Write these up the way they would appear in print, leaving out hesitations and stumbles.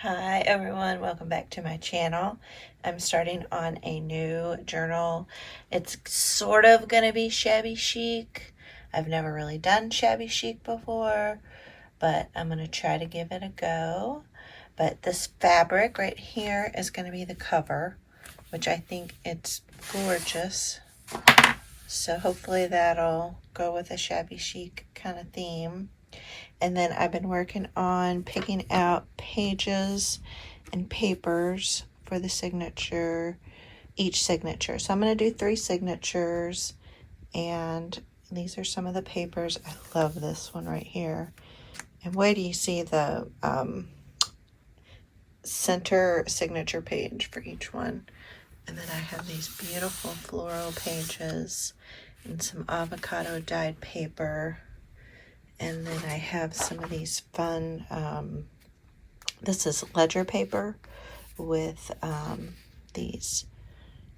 Hi everyone, welcome back to my channel. I'm starting on a new journal. It's sort of going to be shabby chic. I've never really done shabby chic before, but I'm going to try to give it a go. But this fabric right here is going to be the cover, which I think it's gorgeous. So hopefully that'll go with a shabby chic kind of theme. And then I've been working on picking out pages and papers for the signature, each signature. So I'm going to do 3 signatures, and these are some of the papers. I love this one right here. And wait till you see the center signature page for each one. And then I have these beautiful floral pages and some avocado dyed paper. And then I have some of these fun, this is ledger paper with these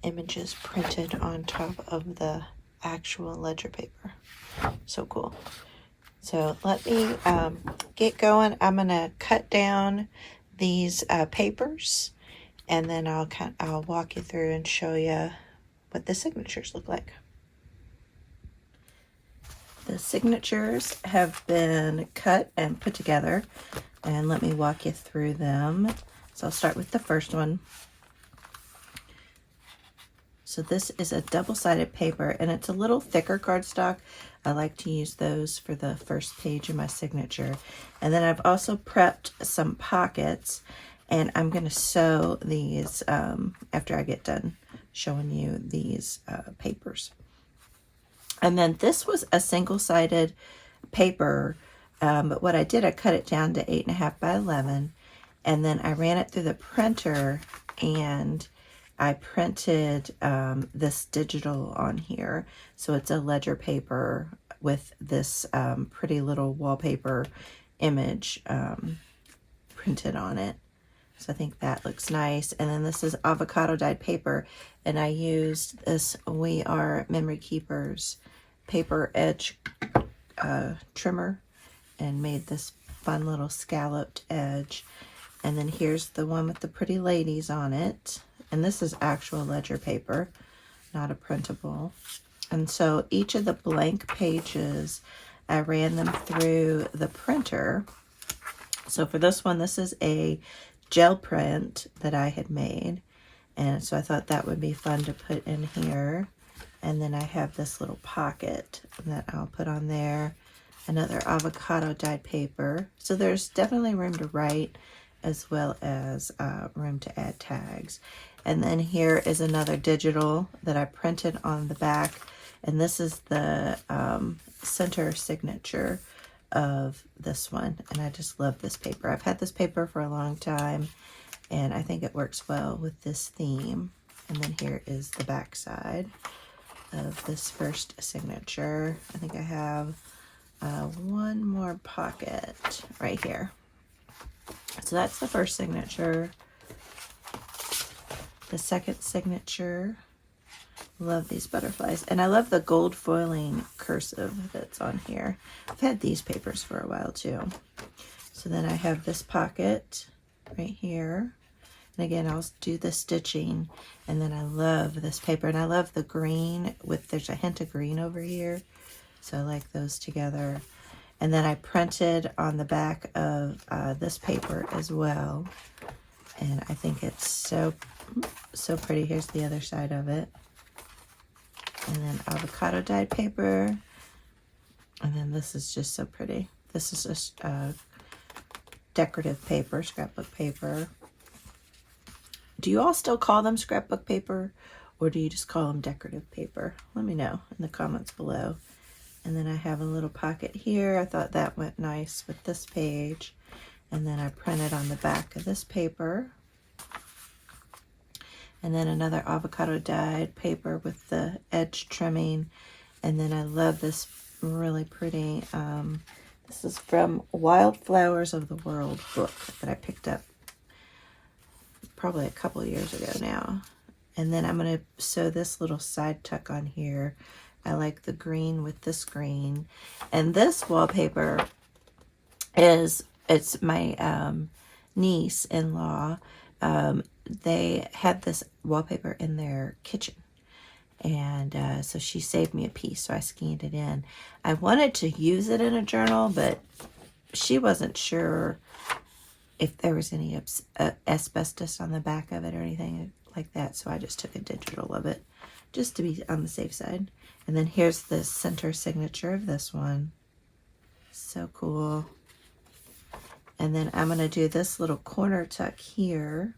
images printed on top of the actual ledger paper. So cool. So let me get going. I'm going to cut down these papers, and then I'll walk you through and show you what the signatures look like. The signatures have been cut and put together, and let me walk you through them. So I'll start with the first one. So this is a double-sided paper, and it's a little thicker cardstock. I like to use those for the first page of my signature. And then I've also prepped some pockets, and I'm going to sew these after I get done showing you these papers. And then this was a single-sided paper, but what I did, I cut it down to 8.5 by 11, and then I ran it through the printer, and I printed this digital on here. So it's a ledger paper with this pretty little wallpaper image printed on it. So I think that looks nice. And then this is avocado dyed paper, and I used this We Are Memory Keepers paper edge trimmer and made this fun little scalloped edge. And then here's the one with the pretty ladies on it. And this is actual ledger paper, not a printable. And so each of the blank pages, I ran them through the printer. So for this one, this is a gel print that I had made. And so I thought that would be fun to put in here. And then I have this little pocket that I'll put on there. Another avocado dyed paper. So there's definitely room to write as well as room to add tags. And then here is another digital that I printed on the back. And this is the center signature of this one. And I just love this paper. I've had this paper for a long time, and I think it works well with this theme. And then here is the back side of this first signature. I think I have one more pocket right here. So that's the first signature. The second signature. Love these butterflies. And I love the gold foiling cursive that's on here. I've had these papers for a while too. So then I have this pocket right here. And again, I'll do the stitching. And then I love this paper. And I love the green there's a hint of green over here. So I like those together. And then I printed on the back of this paper as well. And I think it's so pretty. Here's the other side of it. And then avocado dyed paper. And then this is just so pretty. This is just decorative paper, scrapbook paper. Do you all still call them scrapbook paper, or do you just call them decorative paper? Let me know in the comments below. And then I have a little pocket here. I thought that went nice with this page. And then I printed on the back of this paper. And then another avocado dyed paper with the edge trimming. And then I love this really pretty, this is from Wildflowers of the World book that I picked up probably a couple years ago now. And then I'm going to sew this little side tuck on here. I like the green with this green. And this wallpaper it's my niece-in-law, they had this wallpaper in their kitchen. And so she saved me a piece, so I scanned it in. I wanted to use it in a journal, but she wasn't sure if there was any asbestos on the back of it or anything like that, so I just took a digital of it just to be on the safe side. And then here's the center signature of this one. So cool. And then I'm going to do this little corner tuck here.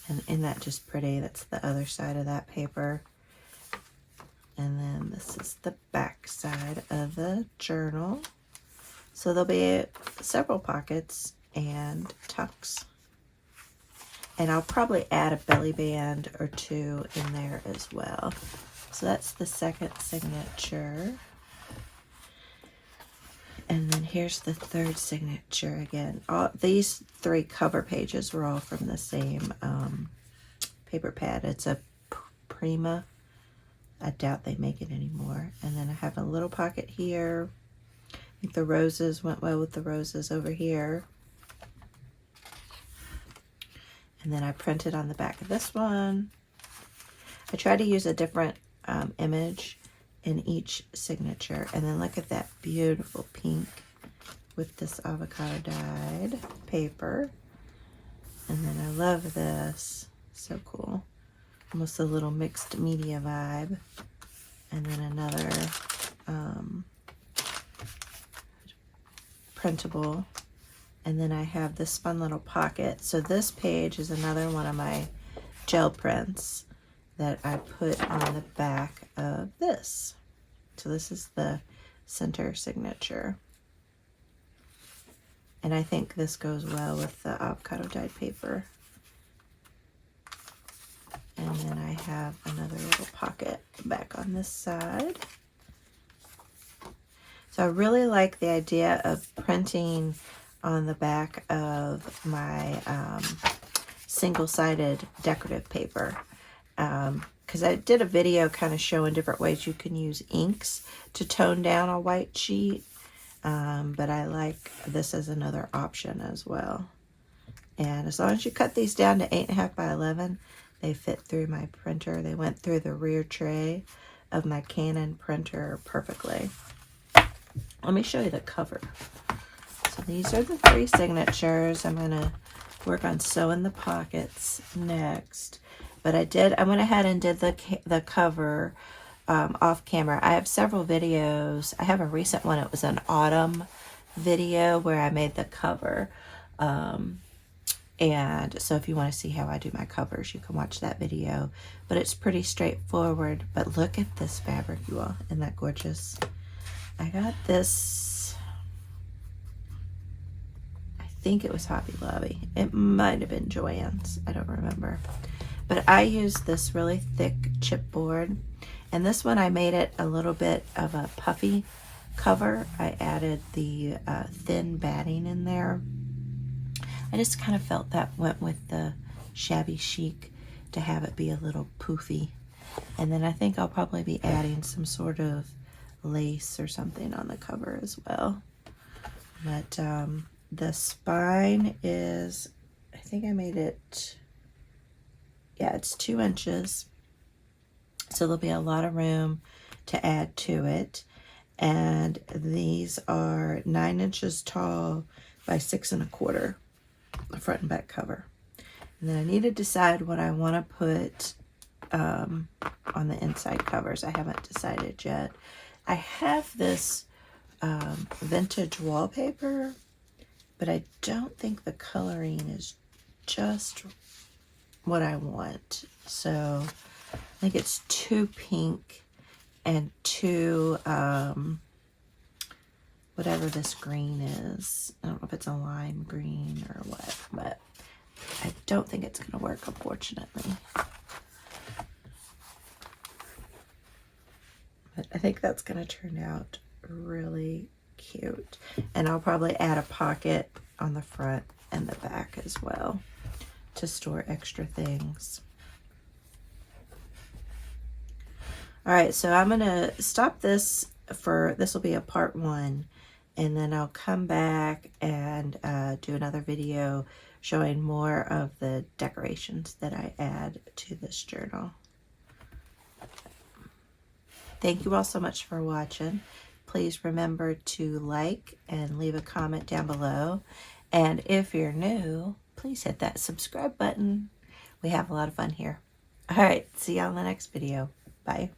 And isn't that just pretty? That's the other side of that paper. And then this is the back side of the journal. So there'll be several pockets and tucks. And I'll probably add a belly band or two in there as well. So that's the second signature. And then here's the third signature again. These 3 cover pages were all from the same paper pad. It's a Prima. I doubt they make it anymore. And then I have a little pocket here. I think the roses went well with the roses over here. And then I printed on the back of this one. I tried to use a different image in each signature. And then look at that beautiful pink with this avocado dyed paper. And then I love this. So cool. Almost a little mixed media vibe. And then another printable. And then I have this fun little pocket. So this page is another one of my gel prints that I put on the back of this. So this is the center signature. And I think this goes well with the avocado dyed paper. And then I have another little pocket back on this side. So I really like the idea of printing on the back of my single-sided decorative paper. Because I did a video kind of showing different ways you can use inks to tone down a white sheet. But I like this as another option as well. And as long as you cut these down to 8.5 by 11, they fit through my printer. They went through the rear tray of my Canon printer perfectly. Let me show you the cover. So these are the 3 signatures. I'm going to work on sewing the pockets next. But I went ahead and did the cover off camera. I have several videos. I have a recent one. It was an autumn video where I made the cover. And so if you want to see how I do my covers, you can watch that video. But it's pretty straightforward. But look at this fabric, you all. Isn't that gorgeous? I got this, I think it was Hobby Lobby. It might have been Joann's. I don't remember. But I used this really thick chipboard. And this one I made it a little bit of a puffy cover. I added the thin batting in there. I just kind of felt that went with the Shabby Chic to have it be a little poofy. And then I think I'll probably be adding some sort of lace or something on the cover as well. But the spine is, I think I made it, yeah, it's 2 inches. So there'll be a lot of room to add to it. And these are 9 inches tall by 6 1/4. The front and back cover. And then I need to decide what I want to put on the inside covers. I haven't decided yet. I have this vintage wallpaper, but I don't think the coloring is just what I want. So I think it's too pink and too whatever this green is. I don't know if it's a lime green or what, but I don't think it's going to work, unfortunately. But I think that's going to turn out really cute. And I'll probably add a pocket on the front and the back as well to store extra things. All right, so I'm going to stop this will be a part 1. and then I'll come back and do another video showing more of the decorations that I add to this journal. Thank you all so much for watching. Please remember to like and leave a comment down below. And if you're new, please hit that subscribe button. We have a lot of fun here. All right, see you on the next video. Bye.